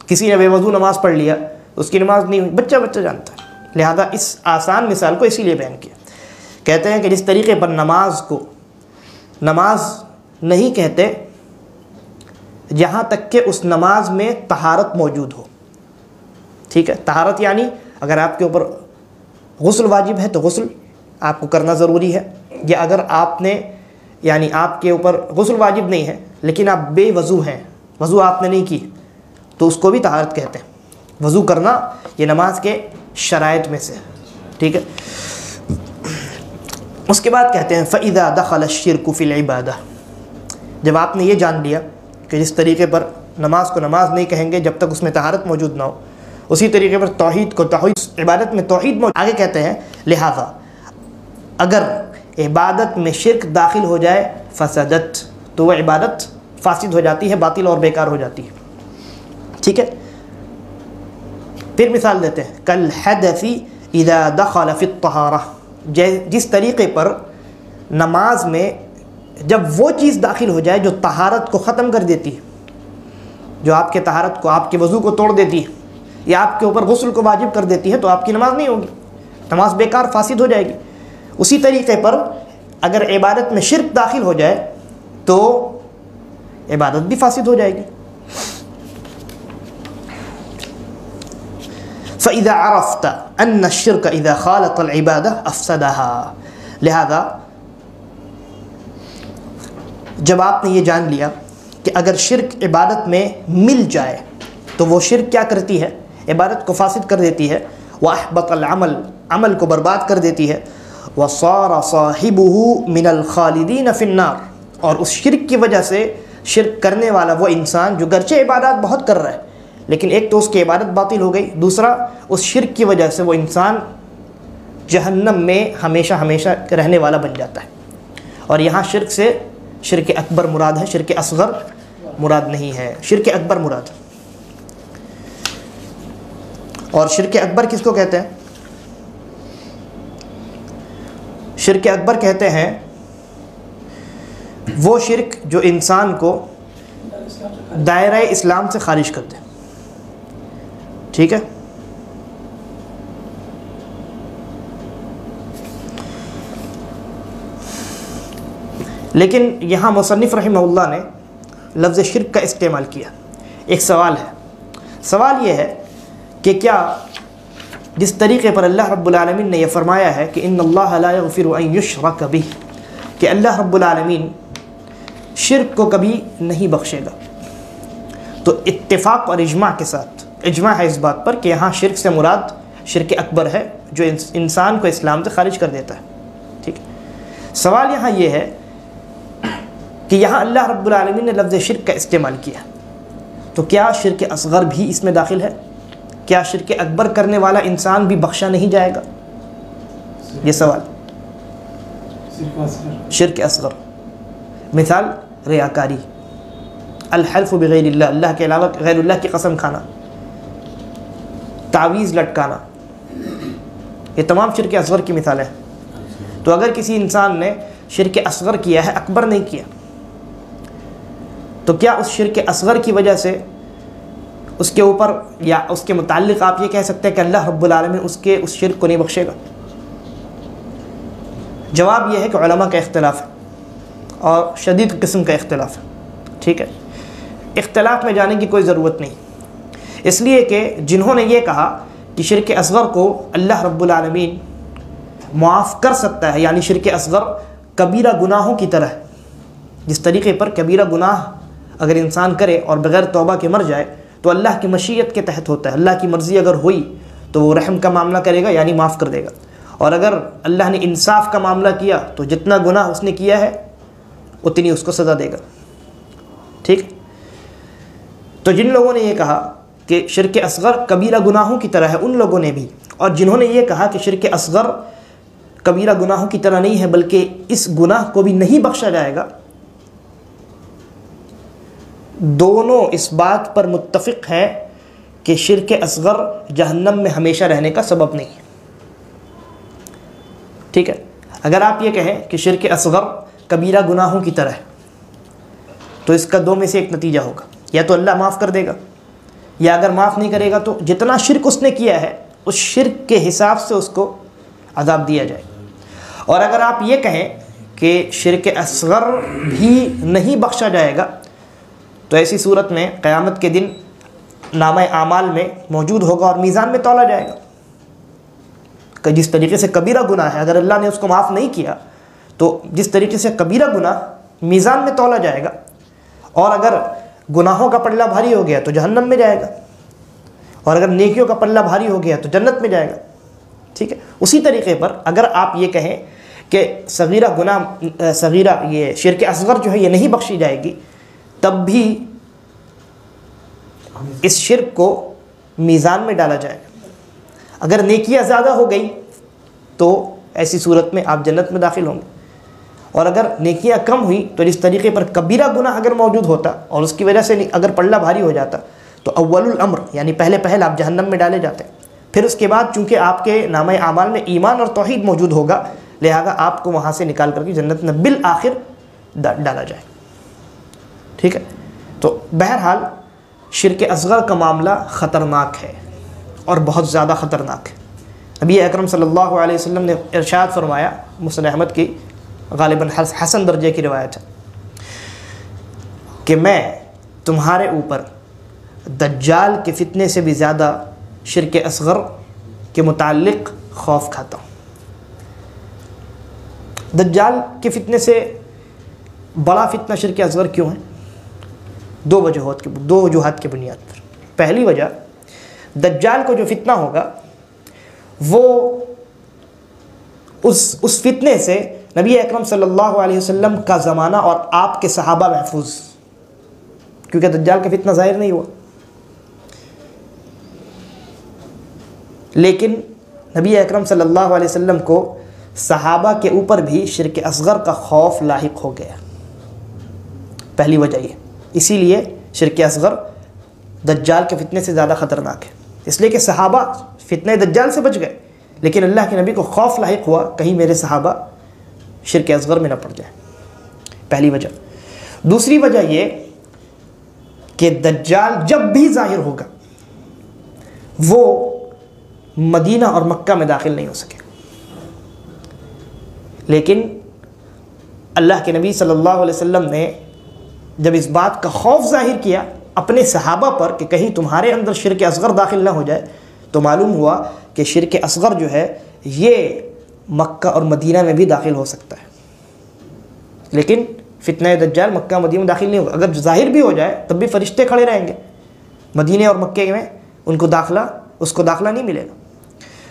کسی نے بے وضو نماز پڑھ لیا اس کی نماز نہیں ہوئی، بچہ جانتا ہے. لہذا اس آسان مثال کو اسی لیے بیان کیا. کہتے ہیں کہ جس طریقے پر نماز کو نماز نہیں کہتے جہاں تک کہ اس نماز میں طہارت موجود ہو. ٹھیک ہے، طہارت یعنی اگر آپ کے اوپر غسل واجب ہے تو غسل آپ کو کرنا ضروری ہے، یا اگر آپ نے یعنی آپ کے اوپر غسل واجب نہیں ہے لیکن آپ بے وضو ہیں، وضو آپ نے نہیں کی، تو اس کو بھی طہارت کہتے ہیں. وضو کرنا یہ نماز کے شرائط میں سے. ٹھیک ہے، اس کے بعد کہتے ہیں فَإِذَا دَخَلَ الشِّرْكُ فِي الْعِبَادَةِ. جب آپ نے یہ جان لیا کہ جس طریقے پر نماز کو نماز نہیں کہیں گے جب تک اس میں طہارت موجود نہ ہو، اسی طریقے پر توحید کو عبادت میں توحید موجود. آگے کہتے ہیں لہذا اگر عبادت میں شرک داخل ہو جائے فسدت، تو وہ عبادت فاسد ہو جاتی ہے، باطل اور بیکار ہو جاتی ہے. ٹھیک ہے، پھر مثال دیتے ہیں کالحدث اذا دخل فی الطہارہ. جس طریقے پر نماز میں جب وہ چیز داخل ہو جائے جو طہارت کو ختم کر دیتی ہے، جو آپ کے طہارت کو، آپ کے وضو کو توڑ دیتی ہے، یا آپ کے اوپر غسل کو واجب کر دیتی ہے، تو آپ کی نماز نہیں ہوگی، نماز بیکار فاسد ہو جائے گی. اسی طریقے پر اگر عبادت میں شرک داخل ہو جائے تو عبادت بھی فاسد ہو جائے گی. فَإِذَا عَرَفْتَ أَنَّ الشِّرْكَ إِذَا خَالَطَ الْعِبَادَةَ أَفْسَدَهَا. لہذا جب آپ نے یہ جان لیا کہ اگر شرک عبادت میں مل جائے تو وہ شرک کیا کرتی ہے؟ عبادت کو فاسد کر دیتی ہے. وَأَحْبَطَ الْعَمَلَ، عمل کو برباد کر دیتی ہے. وَصَارَ صَاحِبُهُ مِنَ الْخَالِدِينَ فِي النَّارِ. اور اس شرک کی وجہ سے شرک کرنے والا وہ انسان جو گرچہ عبادات بہت کر رہا ہے لیکن ایک تو اس کی عبادت باطل ہو گئی، دوسرا اس شرک کی وجہ سے وہ انسان جہنم میں ہمیشہ ہمیشہ رہنے والا بن جاتا ہے. اور یہاں شرک سے شرک اکبر مراد ہے، شرک اصغر مراد نہیں ہے، شرک اکبر مراد. اور شرک اکبر کس کو کہتے ہیں؟ شرک اکبر کہتے ہیں وہ شرک جو انسان کو دائرہ اسلام سے خارج کر دے. ٹھیک ہے. لیکن یہاں مصنف رحمہ اللہ نے لفظ شرک کا استعمال کیا. ایک سوال ہے. سوال یہ ہے کہ کیا جس طریقے پر اللہ رب العالمین نے یہ فرمایا ہے کہ ان اللہ لا یغفر ان یشرک بہ، کہ اللہ رب العالمین شرک کو کبھی نہیں بخشے گا، تو اتفاق اور اجماع کے ساتھ اجماع ہے اس بات پر کہ یہاں شرک سے مراد شرک اکبر ہے جو انسان کو اسلام سے خارج کر دیتا ہے. ٹھیک ہے. سوال یہاں یہ ہے کہ یہاں اللہ رب العالمین نے لفظ شرک کا استعمال کیا، تو کیا شرک اصغر بھی اس میں داخل ہے؟ کیا شرک اکبر کرنے والا انسان بھی بخشا نہیں جائے گا؟ یہ سوال. شرک اصغر مثال ریاکاری، الحلف بغیر اللہ، اللہ کے علاوہ غیر اللہ کی قسم کھانا، تعویذ لٹکانا، یہ تمام شرک اصغر کی مثالیں ہیں. تو اگر کسی انسان نے شرک اصغر کیا ہے، اکبر نہیں کیا، تو کیا اس شرک اصغر کی وجہ سے اس کے اوپر یا اس کے متعلق آپ یہ کہہ سکتے ہیں کہ اللہ رب العالمین اس شرک کو نہیں بخشے گا؟ جواب یہ ہے کہ علماء کا اختلاف ہے اور شدید قسم کا اختلاف ہے. ٹھیک ہے. اختلاف میں جانے کی کوئی ضرورت نہیں، اس لیے کہ جنہوں نے یہ کہا کہ شرک اصغر کو اللہ رب العالمین معاف کر سکتا ہے، یعنی شرک اصغر کبیرہ گناہوں کی طرح ہے، جس طریقے پر کبیرہ گناہ اگر انسان کرے اور بغیر توبہ کے مر جائے تو اللہ کی مشیت کے تحت ہوتا ہے. اللہ کی مرضی اگر ہوئی تو وہ رحم کا معاملہ کرے گا، یعنی معاف کر دے گا، اور اگر اللہ نے انصاف کا معاملہ کیا تو جتنا گناہ اس نے کیا ہے اتنی اس کو سزا دے گا. ٹھیک. تو جن لوگوں نے یہ کہا کہ شرک اصغر کبیرہ گناہوں کی طرح ہے، ان لوگوں نے بھی، اور جنہوں نے یہ کہا کہ شرک اصغر کبیرہ گناہوں کی طرح نہیں ہے بلکہ اس گناہ کو بھی نہیں بخشا جائے گا، دونوں اس بات پر متفق ہیں کہ شرک اصغر جہنم میں ہمیشہ رہنے کا سبب نہیں ہے. ٹھیک ہے. اگر آپ یہ کہیں کہ شرک اصغر کبیرہ گناہوں کی طرح ہے تو اس کا دو میں سے ایک نتیجہ ہوگا، یا تو اللہ معاف کر دے گا، یا اگر معاف نہیں کرے گا تو جتنا شرک اس نے کیا ہے اس شرک کے حساب سے اس کو عذاب دیا جائے. اور اگر آپ یہ کہیں کہ شرک اصغر بھی نہیں بخشا جائے گا تو ایسی صورت میں قیامت کے دن نامہ اعمال میں موجود ہوگا اور میزان میں تولا جائے گا کہ جس طریقے سے کبیرہ گناہ ہے، اگر اللہ نے اس کو معاف نہیں کیا تو جس طریقے سے کبیرہ گناہ میزان میں تولا جائے گا، اور اگر گناہوں کا پلہ بھاری ہو گیا تو جہنم میں جائے گا، اور اگر نیکیوں کا پلہ بھاری ہو گیا تو جنت میں جائے گا. ٹھیک ہے. اسی طریقے پر اگر آپ یہ کہیں کہ صغیرہ یہ شرک اصغر جو ہے یہ نہیں بخشی جائے گی، تب بھی اس شرک کو میزان میں ڈالا جائے گا. اگر نیکیاں زیادہ ہو گئی تو ایسی صورت میں آپ جنت میں داخل ہوں گے، اور اگر نیکیاں کم ہوئی تو جس طریقے پر کبیرہ گناہ اگر موجود ہوتا اور اس کی وجہ سے اگر پلہ بھاری ہو جاتا تو اول الامر یعنی پہلے آپ جہنم میں ڈالے جاتے ہیں. پھر اس کے بعد چونکہ آپ کے نامہ اعمال میں ایمان اور توحید موجود ہوگا، لہذا آپ کو وہاں سے نکال کر کے جنت میں بالآخر ڈالا جائے. ٹھیک ہے. تو بہرحال شرک اصغر کا معاملہ خطرناک ہے اور بہت زیادہ خطرناک ہے. نبی اکرم صلی اللہ علیہ وسلم نے ارشاد فرمایا، مسند احمد کی غالباً حسن درجے کی روایت ہے، کہ میں تمہارے اوپر دجال کے فتنے سے بھی زیادہ شرک اصغر کے متعلق خوف کھاتا ہوں. دجال کے فتنے سے بڑا فتنہ شرک اصغر کیوں ہے؟ دو وجوہات کی بنیاد پر. پہلی وجہ، دجال کو جو فتنہ ہوگا وہ اس فتنے سے نبی اکرم صلی اللہ علیہ وسلم کا زمانہ اور آپ کے صحابہ محفوظ، کیونکہ دجال کا فتنہ ظاہر نہیں ہوا. لیکن نبی اکرم صلی اللہ علیہ وسلم کو صحابہ کے اوپر بھی شرک اصغر کا خوف لاحق ہو گیا. پہلی وجہ یہ، اسی لیے شرک اصغر دجال کے فتنے سے زیادہ خطرناک ہے. اس لیے کہ صحابہ فتنہ دجال سے بچ گئے، لیکن اللہ کے نبی کو خوف لاحق ہوا کہیں میرے صحابہ شرک اصغر میں نہ پڑ جائیں، پہلی وجہ۔ دوسری وجہ یہ کہ دجال جب بھی ظاہر ہوگا وہ مدینہ اور مکہ میں داخل نہیں ہو سکے، لیکن اللہ کے نبی صلی اللہ علیہ وسلم نے جب اس بات کا خوف ظاہر کیا اپنے صحابہ پر کہ کہیں تمہارے اندر شرک اصغر داخل نہ ہو جائے، تو معلوم ہوا کہ شرک اصغر جو ہے یہ مکہ اور مدینہ میں بھی داخل ہو سکتا ہے، لیکن فتنہ دجال مکہ مدینہ میں داخل نہیں ہوگا۔ اگر ظاہر بھی ہو جائے تب بھی فرشتے کھڑے رہیں گے مدینہ اور مکے میں، اس کو داخلہ نہیں ملے گا۔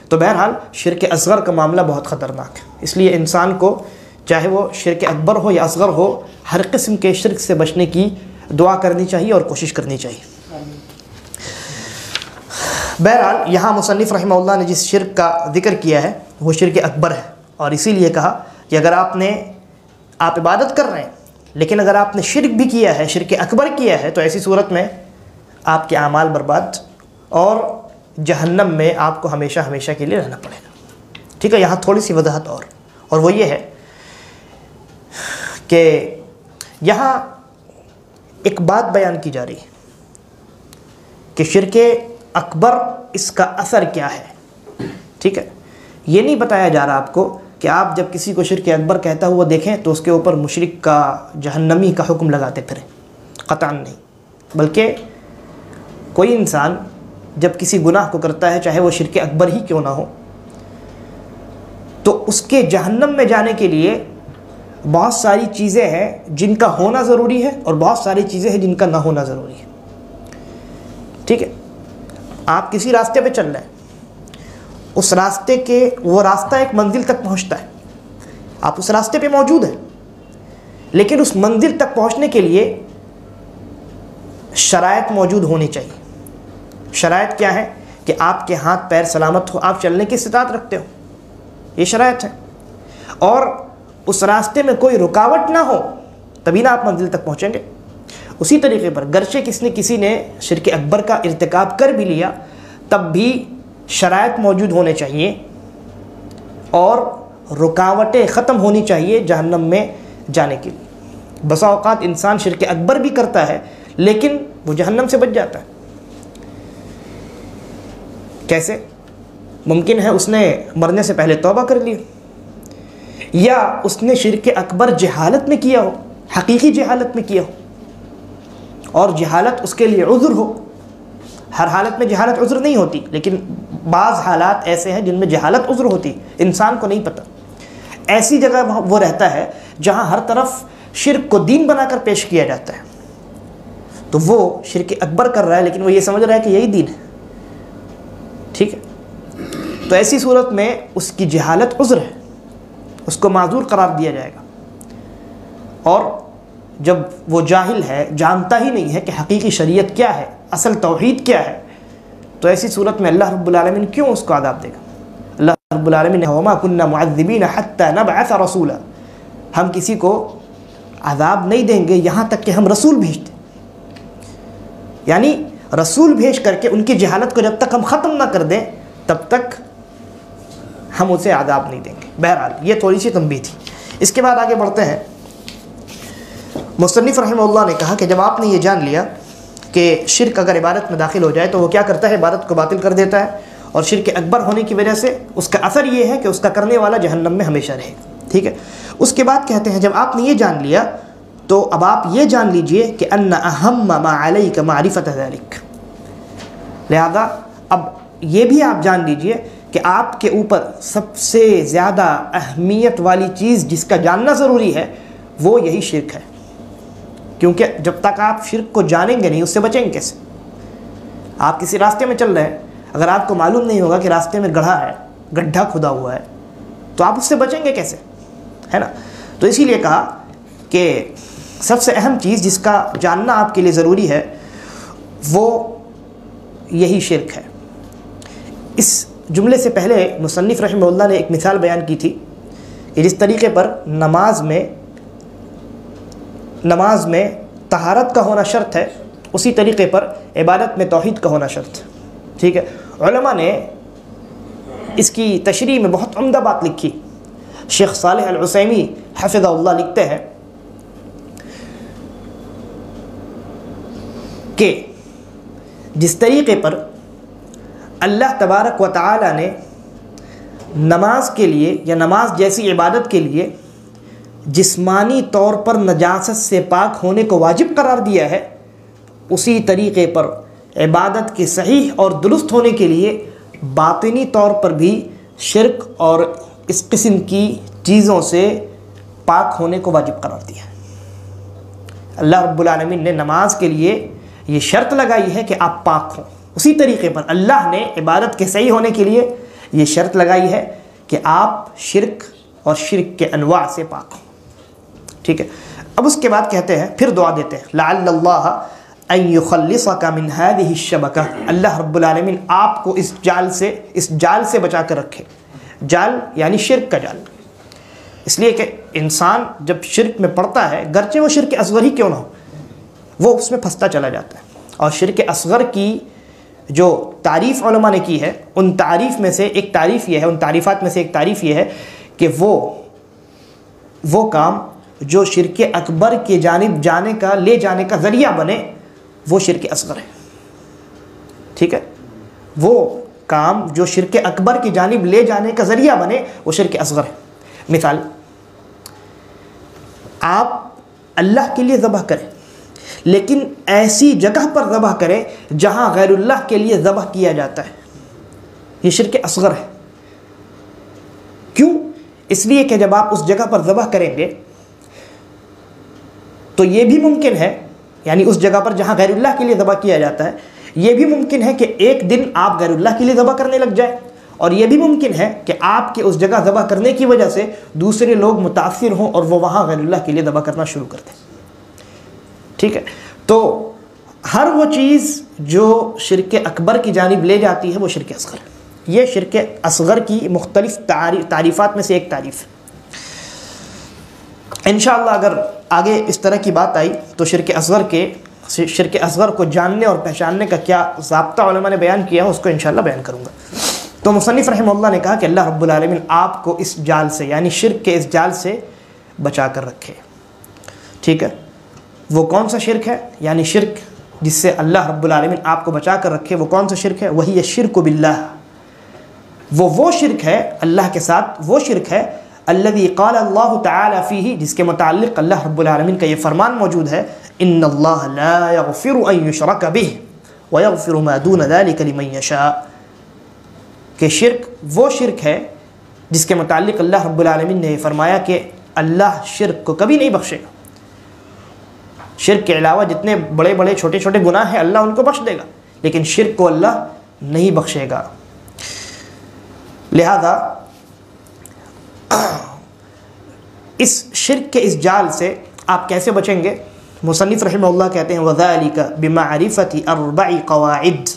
تو بہرحال شرک اصغر کا معاملہ بہت خطرناک ہے، اس لیے انسان کو چاہے وہ شرک اکبر ہو یا اصغر ہو، ہر قسم کے شرک سے بچنے کی دعا کرنی چاہیے اور کوشش کرنی چاہیے۔ بہرحال یہاں مصنف رحمہ اللہ نے جس شرک کا ذکر کیا ہے وہ شرک اکبر ہے، اور اسی لیے کہا کہ اگر آپ عبادت کر رہے ہیں لیکن اگر آپ نے شرک بھی کیا ہے، شرک اکبر کیا ہے، تو ایسی صورت میں آپ کے اعمال برباد اور جہنم میں آپ کو ہمیشہ ہمیشہ کے لیے رہنا پڑے گا۔ ٹھیک ہے، یہاں تھوڑی سی وضاحت اور وہ یہ ہے کہ یہاں ایک بات بیان کی جا رہی ہے کہ شرک اکبر اس کا اثر کیا ہے۔ ٹھیک ہے، یہ نہیں بتایا جا رہا آپ کو کہ آپ جب کسی کو شرک اکبر کہتا ہوا دیکھیں تو اس کے اوپر مشرک کا، جہنمی کا حکم لگاتے پھریں، قطعاً نہیں، بلکہ کوئی انسان جب کسی گناہ کو کرتا ہے چاہے وہ شرک اکبر ہی کیوں نہ ہو، تو اس کے جہنم میں جانے کے لیے بہت ساری چیزیں ہیں جن کا ہونا ضروری ہے اور بہت ساری چیزیں ہیں جن کا نہ ہونا ضروری ہے۔ ٹھیک ہے، آپ کسی راستے پہ چل رہے ہیں، اس راستے کے وہ راستہ ایک منزل تک پہنچتا ہے، آپ اس راستے پہ موجود ہیں، لیکن اس منزل تک پہنچنے کے لیے شرائط موجود ہونی چاہیے۔ شرائط کیا ہے؟ کہ آپ کے ہاتھ پیر سلامت ہو، آپ چلنے کی استطاعت رکھتے ہو، یہ شرائط ہے، اور اس راستے میں کوئی رکاوٹ نہ ہو، تبھی نہ آپ منزل تک پہنچیں گے۔ اسی طریقے پر گرچہ کسی نے شرک اکبر کا ارتکاب کر بھی لیا، تب بھی شرائط موجود ہونے چاہیے اور رکاوٹیں ختم ہونی چاہیے جہنم میں جانے کے لیے۔ بسا اوقات انسان شرک اکبر بھی کرتا ہے لیکن وہ جہنم سے بچ جاتا ہے۔ کیسے؟ ممکن ہے اس نے مرنے سے پہلے توبہ کر لی، یا اس نے شرک اکبر جہالت میں کیا ہو، حقیقی جہالت میں کیا ہو، اور جہالت اس کے لیے عذر ہو۔ ہر حالت میں جہالت عذر نہیں ہوتی، لیکن بعض حالات ایسے ہیں جن میں جہالت عذر ہوتی، انسان کو نہیں پتہ۔ ایسی جگہ وہ رہتا ہے جہاں ہر طرف شرک کو دین بنا کر پیش کیا جاتا ہے، تو وہ شرک اکبر کر رہا ہے لیکن وہ یہ سمجھ رہا ہے کہ یہی دین ہے۔ ٹھیک ہے، تو ایسی صورت میں اس کی جہالت عذر ہے، اس کو معذور قرار دیا جائے گا۔ اور جب وہ جاہل ہے، جانتا ہی نہیں ہے کہ حقیقی شریعت کیا ہے، اصل توحید کیا ہے، تو ایسی صورت میں اللہ رب العالمین کیوں اس کو عذاب دے گا؟ اللہ رب العالمین نے وَمَا كُنَّا مُعَذِّبِينَ حَتَّى نَبْعَثَ رَسُولًا، ہم کسی کو عذاب نہیں دیں گے یہاں تک کہ ہم رسول بھیجتے، یعنی رسول بھیج کر کے ان کی جہالت کو جب تک ہم ختم نہ کر دیں تب تک ہم اسے عذاب نہیں دیں گے۔ بہرحال یہ تھوڑی سی تنبیہ تھی۔ اس کے بعد آگے بڑھتے ہیں۔ مصنف رحمہ اللہ نے کہا کہ جب آپ نے یہ جان لیا کہ شرک اگر عبادت میں داخل ہو جائے تو وہ کیا کرتا ہے؟ عبادت کو باطل کر دیتا ہے، اور شرک اکبر ہونے کی وجہ سے اس کا اثر یہ ہے کہ اس کا کرنے والا جہنم میں ہمیشہ رہے گا۔ ٹھیک ہے، اس کے بعد کہتے ہیں جب آپ نے یہ جان لیا تو اب آپ یہ جان لیجئے کہ ان اہم ما علیک معرفت ذلک، لہذا اب یہ بھی آپ جان لیجئے کہ آپ کے اوپر سب سے زیادہ اہمیت والی چیز جس کا جاننا ضروری ہے وہ یہی شرک ہے، کیونکہ جب تک آپ شرک کو جانیں گے نہیں اس سے بچیں گے کیسے؟ آپ کسی راستے میں چل رہے ہیں، اگر آپ کو معلوم نہیں ہوگا کہ راستے میں گڑھا ہے، گڈھا کھدا ہوا ہے، تو آپ اس سے بچیں گے کیسے؟ ہے نا؟ تو اسی لیے کہا کہ سب سے اہم چیز جس کا جاننا آپ کے لیے ضروری ہے وہ یہی شرک ہے۔ اس جملے سے پہلے مصنف رحمہ اللہ نے ایک مثال بیان کی تھی کہ جس طریقے پر نماز میں طہارت کا ہونا شرط ہے، اسی طریقے پر عبادت میں توحید کا ہونا شرط ہے۔ ٹھیک ہے، علماء نے اس کی تشریح میں بہت عمدہ بات لکھی. شیخ صالح العثیمی حفظہ اللہ لکھتے ہیں کہ جس طریقے پر اللہ تبارک و تعالی نے نماز کے لیے یا نماز جیسی عبادت کے لیے جسمانی طور پر نجاست سے پاک ہونے کو واجب قرار دیا ہے، اسی طریقے پر عبادت کے صحیح اور درست ہونے کے لیے باطنی طور پر بھی شرک اور اس قسم کی چیزوں سے پاک ہونے کو واجب قرار دیا ہے. اللہ رب العالمین نے نماز کے لیے یہ شرط لگائی ہے کہ آپ پاک ہوں، اسی طریقے پر اللہ نے عبادت کے صحیح ہونے کے لیے یہ شرط لگائی ہے کہ آپ شرک اور شرک کے انواع سے پاک ہوں. ٹھیک ہے. اب اس کے بعد کہتے ہیں، پھر دعا دیتے ہیں، لعل اللہ ان یخلصک من هذه الشبکہ، اللہ رب العالمین آپ کو اس جال سے بچا کر رکھے. جال یعنی شرک کا جال، اس لیے کہ انسان جب شرک میں پڑتا ہے، گرچہ وہ شرک اصغر ہی کیوں نہ ہو، وہ اس میں پھنستا چلا جاتا ہے. اور شرک اصغر کی جو تعریف علماء نے کی ہے، ان تعریف میں سے ایک تعریف یہ ہے، ان تعریفات میں سے ایک تعریف یہ ہے کہ وہ کام جو شرک اکبر کے جانب لے جانے کا ذریعہ بنے، وہ شرک اصغر ہے. ٹھیک ہے. وہ کام جو شرک اکبر کی جانب لے جانے کا ذریعہ بنے، وہ شرک اصغر ہے. مثال، آپ اللہ کے لیے ذبح کریں لیکن ایسی جگہ پر ذبح کریں جہاں غیر اللہ کے لیے ذبح کیا جاتا ہے، یہ شرک اصغر ہے. کیوں؟ اس لیے کہ جب آپ اس جگہ پر ذبح کریں گے تو یہ بھی ممکن ہے، یعنی اس جگہ پر جہاں غیر اللہ کے لیے ذبح کیا جاتا ہے، یہ بھی ممکن ہے کہ ایک دن آپ غیر اللہ کے لیے ذبح کرنے لگ جائیں، اور یہ بھی ممکن ہے کہ آپ کے اس جگہ ذبح کرنے کی وجہ سے دوسرے لوگ متاثر ہوں اور وہ وہاں غیر اللہ کے لیے ذبح کرنا شروع کر دیں. ٹھیک ہے. تو ہر وہ چیز جو شرک اکبر کی جانب لے جاتی ہے وہ شرک اصغر ہے. یہ شرک اصغر کی مختلف تعریفات میں سے ایک تعریف ہے. انشاءاللہ اگر آگے اس طرح کی بات آئی تو شرک اصغر کو جاننے اور پہچاننے کا کیا ضابطہ علماء نے بیان کیا ہے، اس کو انشاءاللہ بیان کروں گا. تو مصنف رحمہ اللہ نے کہا کہ اللہ رب العالمین آپ کو اس جال سے، یعنی شرک کے اس جال سے بچا کر رکھے. ٹھیک ہے. وہ کون سا شرک ہے؟ یعنی شرک جس سے اللہ رب العالمین آپ کو بچا کر رکھے، وہ کون سا شرک ہے؟ وہی الشرک باللہ، وہ شرک ہے اللہ کے ساتھ، وہ شرک ہے الذی قال اللہ تعالی فیہ، جس کے متعلق اللہ رب العالمین کا یہ فرمان موجود ہے، ان اللہ لا یغفر ان یشرک بہ ویغفر ما دون ذلک لمن یشاء، کہ شرک وہ شرک ہے جس کے متعلق اللہ رب العالمین نے یہ فرمایا کہ اللہ شرک کو کبھی نہیں بخشے گا. شرک کے علاوہ جتنے بڑے بڑے چھوٹے چھوٹے گناہ ہیں اللہ ان کو بخش دے گا، لیکن شرک کو اللہ نہیں بخشے گا. لہذا اس شرک کے اس جال سے آپ کیسے بچیں گے؟ مصنف رحمہ اللہ کہتے ہیں وَذَلِكَ بِمَعْرِفَةِ 4 قواعد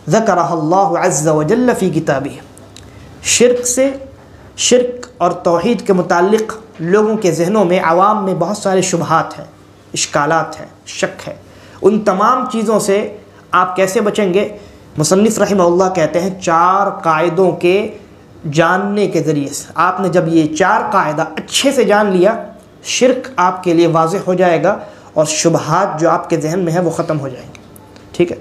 ذکرها اللہ عز وجل فی کتابہ. شرک اور توحید کے متعلق لوگوں کے ذہنوں میں، عوام میں بہت سارے شبہات ہیں، اشکالات ہیں، شک ہے. ان تمام چیزوں سے آپ کیسے بچیں گے؟ مصنف رحمہ اللہ کہتے ہیں 4 قاعدوں کے جاننے کے ذریعے سے. آپ نے جب یہ 4 قاعدہ اچھے سے جان لیا، شرک آپ کے لیے واضح ہو جائے گا اور شبہات جو آپ کے ذہن میں ہیں وہ ختم ہو جائیں گے. ٹھیک ہے.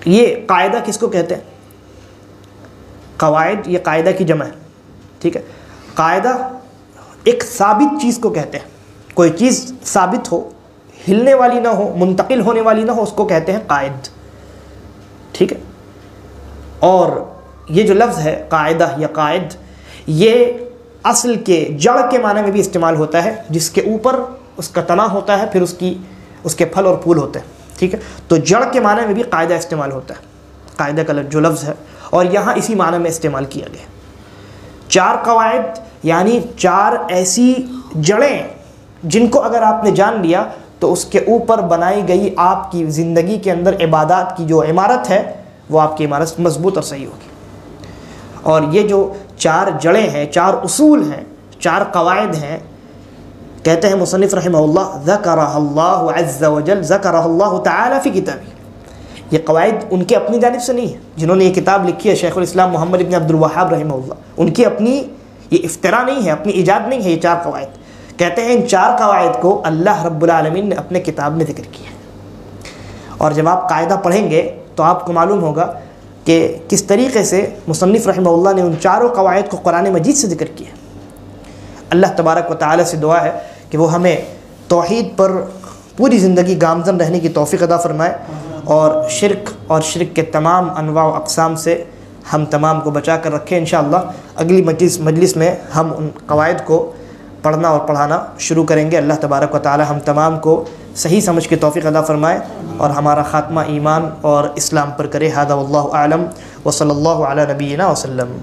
یہ قاعدہ کس کو کہتے ہیں؟ قواعد یہ قاعدہ کی جمع ہے. ٹھیک ہے. قاعدہ ایک ثابت چیز کو کہتے ہیں. کوئی چیز ثابت ہو، ہلنے والی نہ ہو، منتقل ہونے والی نہ ہو، اس کو کہتے ہیں قاعد. ٹھیک ہے. اور یہ جو لفظ ہے قاعدہ یا قاعد، یہ اصل کے جڑ کے معنی میں بھی استعمال ہوتا ہے، جس کے اوپر اس کا تنا ہوتا ہے، پھر اس کے پھل اور پھول ہوتے ہیں. ٹھیک ہے. تو جڑ کے معنی میں بھی قاعدہ استعمال ہوتا ہے، قاعدہ کا جو لفظ ہے، اور یہاں اسی معنی میں استعمال کیا گیا. 4 قواعد یعنی 4 ایسی جڑیں جن کو اگر آپ نے جان لیا تو اس کے اوپر بنائی گئی آپ کی زندگی کے اندر عبادات کی جو عمارت ہے وہ آپ کی عمارت مضبوط اور صحیح ہوگی. اور یہ جو 4 جڑیں ہیں، 4 اصول ہیں، 4 قواعد ہیں، کہتے ہیں مصنف رحمہ اللہ ذکرہ اللہ عز وجل، ذکرہ اللہ تعالی فی کتابہ، یہ قواعد ان کے اپنی جانب سے نہیں ہے. جنہوں نے یہ کتاب لکھی ہے شیخ الاسلام محمد ابن عبد الوہاب رحمہ اللہ, ان کی اپنی یہ افتراء نہیں ہے, اپنی ایجاد نہیں ہے. یہ 4 قواعد کہتے ہیں ان 4 قواعد کو اللہ رب العالمین نے اپنے کتاب میں ذکر کیا ہے. اور جب آپ قاعدہ پڑھیں گے تو آپ کو معلوم ہوگا کہ کس طریقے سے مصنف رحمہ اللہ نے ان 4 قواعد کو قرآن مجید سے ذکر کیا. اللہ تبارک و تعالیٰ سے دعا ہے کہ وہ ہمیں توحید پر پوری زندگی گامزن رہنے کی توفیق عطا فرمائے, اور شرک کے تمام انواع و اقسام سے ہم تمام کو بچا کر رکھے. انشاءاللہ اگلی مجلس میں ہم ان قواعد کو پڑھنا اور پڑھانا شروع کریں گے. اللہ تبارک و تعالی ہم تمام کو صحیح سمجھ کی توفیق عطا فرمائے اور ہمارا خاتمہ ایمان اور اسلام پر کرے. ھذا واللہ اعلم وصلی اللہ علی نبینا وسلم.